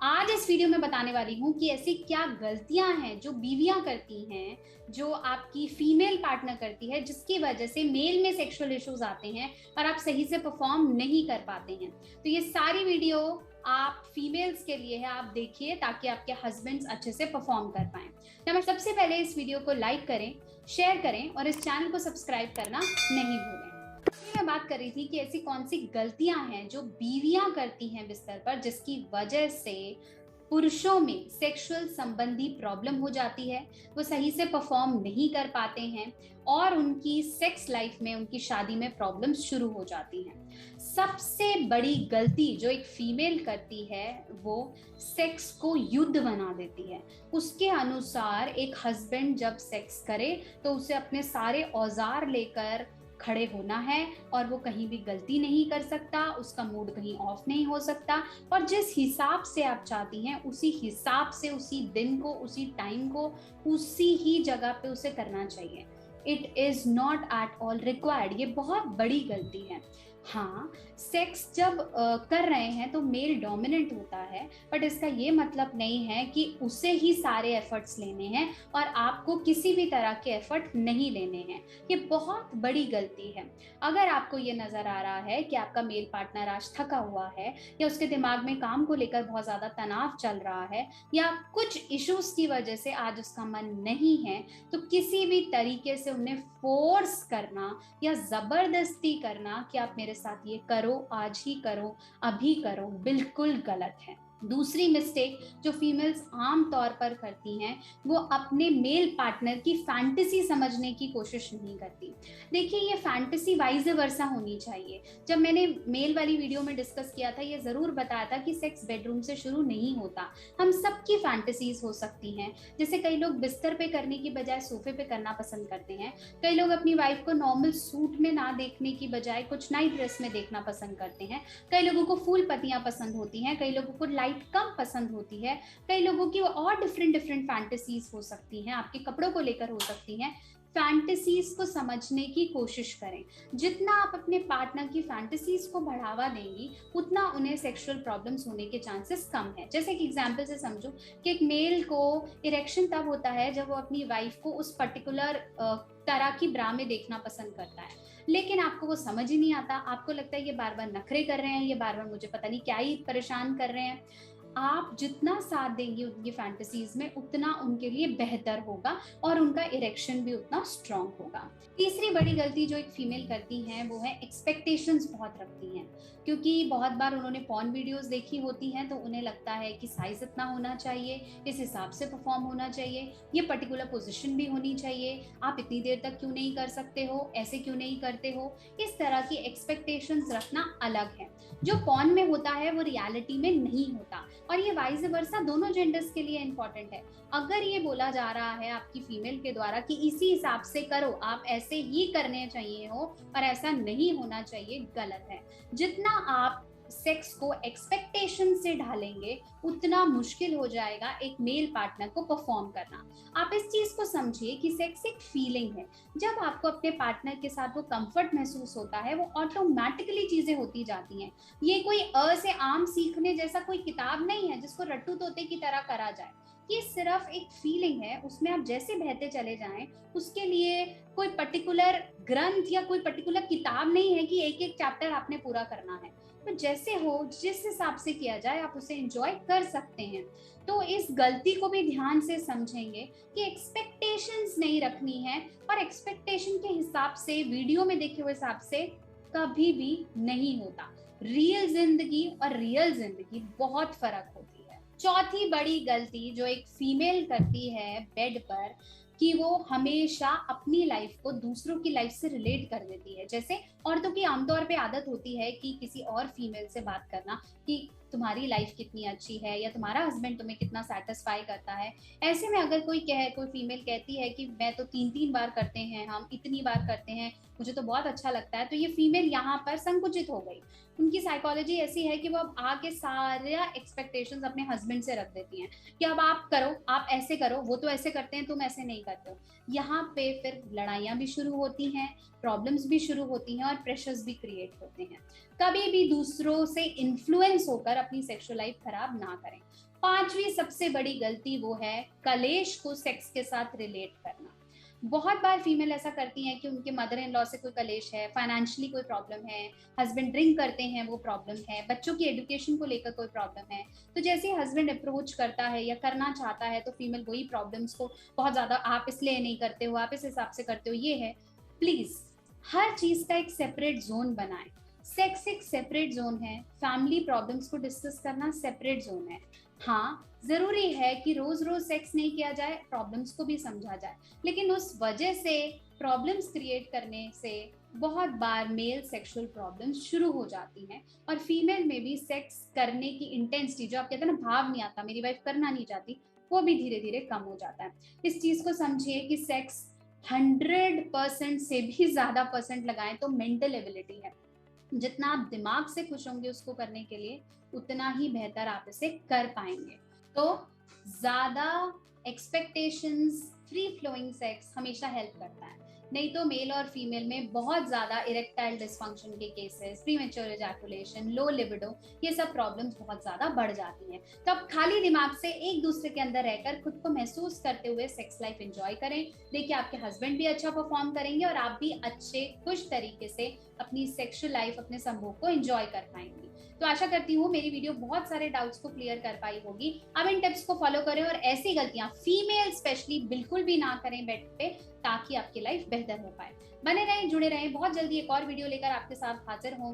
आज इस वीडियो में बताने वाली हूँ कि ऐसी क्या गलतियां हैं जो बीवियां करती हैं, जो आपकी फीमेल पार्टनर करती है, जिसकी वजह से मेल में सेक्सुअल इश्यूज आते हैं और आप सही से परफॉर्म नहीं कर पाते हैं। तो ये सारी वीडियो आप फीमेल्स के लिए है, आप देखिए ताकि आपके हस्बैंड्स अच्छे से परफॉर्म कर पाए। तो मैं सबसे पहले इस वीडियो को लाइक करें, शेयर करें और इस चैनल को सब्सक्राइब करना नहीं भूलें। मैं बात कर रही थी कि ऐसी कौन सी गलतियां हैं जो बीवियां करती हैं बिस्तर पर, जिसकी वजह से पुरुषों में सेक्सुअल संबंधी प्रॉब्लम हो जाती है, वो सही से परफॉर्म नहीं कर पाते हैं और उनकी सेक्स लाइफ में, उनकी शादी में प्रॉब्लम्स शुरू हो जाती हैं। सबसे बड़ी गलती जो एक फीमेल करती है वो सेक्स को युद्ध बना देती है। उसके अनुसार एक हस्बैंड जब सेक्स करे तो उसे अपने सारे औजार लेकर खड़े होना है और वो कहीं भी गलती नहीं कर सकता, उसका मूड कहीं ऑफ नहीं हो सकता और जिस हिसाब से आप चाहती हैं उसी हिसाब से, उसी दिन को, उसी टाइम को, उसी ही जगह पे उसे करना चाहिए। It is not at all required. ये बहुत बड़ी गलती है। हाँ, सेक्स जब कर रहे हैं तो मेल डोमिनेंट होता है, बट इसका ये मतलब नहीं है कि उसे ही सारे एफर्ट्स लेने हैं और आपको किसी भी तरह के एफर्ट नहीं लेने हैं। ये बहुत बड़ी गलती है। अगर आपको ये नजर आ रहा है कि आपका मेल पार्टनर आज थका हुआ है या उसके दिमाग में काम को लेकर बहुत ज्यादा तनाव चल रहा है या कुछ इश्यूज की वजह से आज उसका मन नहीं है, तो किसी भी तरीके से उन्हें फोर्स करना या जबरदस्ती करना कि आप मेरे साथ ये करो, आज ही करो, अभी करो, बिल्कुल गलत है। दूसरी मिस्टेक जो फीमेल्स आम तौर पर करती हैं वो अपने मेल पार्टनर की फैंटेसी समझने की कोशिश नहीं करती। देखिए, ये फैंटेसी वाइज वर्सा होनी चाहिए। जब मैंने मेल वाली वीडियो में डिस्कस किया था, ये जरूर बताया था कि सेक्स बेडरूम से शुरू नहीं होता। हम सबकी फैंटेसीज हो सकती हैं। जैसे कई लोग बिस्तर पे करने की बजाय सोफे पे करना पसंद करते हैं, कई लोग अपनी वाइफ को नॉर्मल सूट में ना देखने की बजाय कुछ नाइट ड्रेस में देखना पसंद करते हैं, कई लोगों को फूल पत्तियां पसंद होती हैं, कई लोगों को लाइट कम पसंद होती है, कई लोगों की और डिफरेंट फैंटेसीज हो सकती हैं, आपके कपड़ों को लेकर हो सकती हैं। फैंटेसीज को समझने की कोशिश करें। जितना आप अपने पार्टनर की फैंटेसीज को बढ़ावा देंगी उतना उन्हें सेक्सुअल प्रॉब्लम्स होने के चांसेस कम है। जैसे कि एग्जांपल से समझो कि एक मेल को इरेक्शन तब होता है जब वो अपनी वाइफ को उस पर्टिकुलर तरह की ब्रा में देखना पसंद करता है, लेकिन आपको वो समझ ही नहीं आता। आपको लगता है ये बार बार नखरे कर रहे हैं, ये बार बार मुझे पता नहीं क्या ही परेशान कर रहे हैं। आप जितना साथ देंगे उनकी फैंटेसीज में उतना उनके लिए बेहतर होगा और उनका इरेक्शन भी उतना स्ट्रांग होगा। तीसरी बड़ी गलती जो एक फीमेल करती है वो है एक्सपेक्टेशंस बहुत रखती हैं। क्योंकि बहुत बार उन्होंने पॉर्न वीडियोस देखी होती हैं तो उन्हें लगता है कि साइज इतना होना चाहिए, इस हिसाब से परफॉर्म होना चाहिए, ये पर्टिकुलर पोजिशन भी होनी चाहिए, आप इतनी देर तक क्यों नहीं कर सकते हो, ऐसे क्यों नहीं करते हो। इस तरह की एक्सपेक्टेशंस रखना अलग है। जो पॉर्न में होता है वो रियलिटी में नहीं होता और ये वाइस वर्सा दोनों जेंडर्स के लिए इंपॉर्टेंट है। अगर ये बोला जा रहा है आपकी फीमेल के द्वारा कि इसी हिसाब से करो, आप ऐसे ही करने चाहिए हो और ऐसा नहीं होना चाहिए, गलत है। जितना आप सेक्स को एक्सपेक्टेशन से ढालेंगे उतना मुश्किल हो जाएगा एक मेल पार्टनर को परफॉर्म करना। आप इस चीज को समझिए कि सेक्स एक फीलिंग है। जब आपको अपने पार्टनर के साथ वो कंफर्ट महसूस होता है वो ऑटोमेटिकली चीजें होती जाती हैं। ये कोई अ से आम सीखने जैसा कोई किताब नहीं है जिसको रट्टू तोते की तरह करा जाए। ये सिर्फ एक फीलिंग है, उसमें आप जैसे बहते चले जाएं। उसके लिए कोई पर्टिकुलर ग्रंथ या कोई पर्टिकुलर किताब नहीं है कि एक एक चैप्टर आपने पूरा करना है। तो जैसे हो, जिस हिसाब से किया जाए आप उसे एंजॉय कर सकते हैं। तो इस गलती को भी ध्यान से समझेंगे कि एक्सपेक्टेशंस नहीं रखनी है और एक्सपेक्टेशन के हिसाब से, वीडियो में देखे हुए हिसाब से कभी भी नहीं होता। रियल जिंदगी और रियल जिंदगी बहुत फर्क होती है। चौथी बड़ी गलती जो एक फीमेल करती है बेड पर कि वो हमेशा अपनी लाइफ को दूसरों की लाइफ से रिलेट कर देती है। जैसे औरतों की आमतौर पे आदत होती है कि किसी और फीमेल से बात करना कि तुम्हारी लाइफ कितनी अच्छी है या तुम्हारा हस्बैंड तुम्हें कितना सेटिस्फाई करता है। ऐसे में अगर कोई फीमेल कहती है कि मैं तो 3-3 बार करते हैं, हम इतनी बार करते हैं, मुझे तो बहुत अच्छा लगता है, तो ये फीमेल यहाँ पर संकुचित हो गई। उनकी साइकोलॉजी ऐसी है कि वो अब आके सारे एक्सपेक्टेशंस अपने हस्बैंड से रख देती हैं कि अब आप करो, आप ऐसे करो, वो तो ऐसे करते हैं, तुम ऐसे नहीं करते हो। यहाँ पे फिर लड़ाइयाँ भी शुरू होती हैं, प्रॉब्लम्स भी शुरू होती हैं और प्रेशर्स भी क्रिएट होते हैं। कभी भी दूसरों से इन्फ्लुएंस होकर अपनी सेक्सुअल लाइफ खराब ना करें। पांचवी सबसे बड़ी गलती वो है कलेश को सेक्स के साथ रिलेट करना। बहुत बार फीमेल ऐसा करती हैं कि उनके मदर इन लॉ से कोई कलेश है, फाइनेंशियली कोई प्रॉब्लम है, हस्बैंड ड्रिंक करते हैं वो प्रॉब्लम है, बच्चों की एजुकेशन को लेकर कोई प्रॉब्लम है। तो जैसे ही हस्बैंड अप्रोच करता है या करना चाहता है तो फीमेल वही प्रॉब्लम्स को बहुत ज्यादा, आप इसलिए नहीं करते हो, आप इस हिसाब से करते हो, ये है। प्लीज हर चीज का एक सेपरेट जोन बनाएं। सेक्स एक सेपरेट जोन है, फैमिली प्रॉब्लम्स को डिस्कस करना सेपरेट जोन है। हाँ, जरूरी है कि रोज रोज सेक्स नहीं किया जाए, प्रॉब्लम्स को भी समझा जाए, लेकिन उस वजह से प्रॉब्लम्स क्रिएट करने से बहुत बार मेल सेक्सुअल प्रॉब्लम्स शुरू हो जाती हैं और फीमेल में भी सेक्स करने की इंटेंसिटी, जो आप कहते हैं ना भाव नहीं आता, मेरी वाइफ करना नहीं चाहती, वो भी धीरे धीरे कम हो जाता है। इस चीज को समझिए कि सेक्स 100% से भी ज्यादा परसेंट लगाएं तो मेंटल एबिलिटी है। जितना आप दिमाग से खुश होंगे उसको करने के लिए, उतना ही बेहतर आप इसे कर पाएंगे। तो ज्यादा एक्सपेक्टेशंस, फ्री फ्लोइंग सेक्स हमेशा हेल्प करता है, नहीं तो मेल और फीमेल में बहुत ज्यादा इरेक्टाइल डिस्फंक्शन के cases, premature ejaculation, low libido, ये सब प्रॉब्लम्स बहुत ज्यादा बढ़ जाती हैं। तो आप खाली दिमाग से एक दूसरे के अंदर रहकर खुद को महसूस करते हुए सेक्स लाइफ एंजॉय करें। देखिए आपके हस्बैंड भी अच्छा परफॉर्म करेंगे और आप भी अच्छे खुश तरीके से अपनी सेक्सुअल लाइफ, अपने संभोग को एंजॉय कर पाएंगी। तो आशा करती हूँ मेरी वीडियो बहुत सारे डाउट्स को क्लियर कर पाई होगी। अब इन टिप्स को फॉलो करें और ऐसी गलतियां फीमेल स्पेशली बिल्कुल भी ना करें बेड पे, ताकि आपकी लाइफ बेहतर हो पाए। बने रहें, जुड़े रहें, बहुत जल्दी एक और वीडियो लेकर आपके साथ हाजिर होंगे।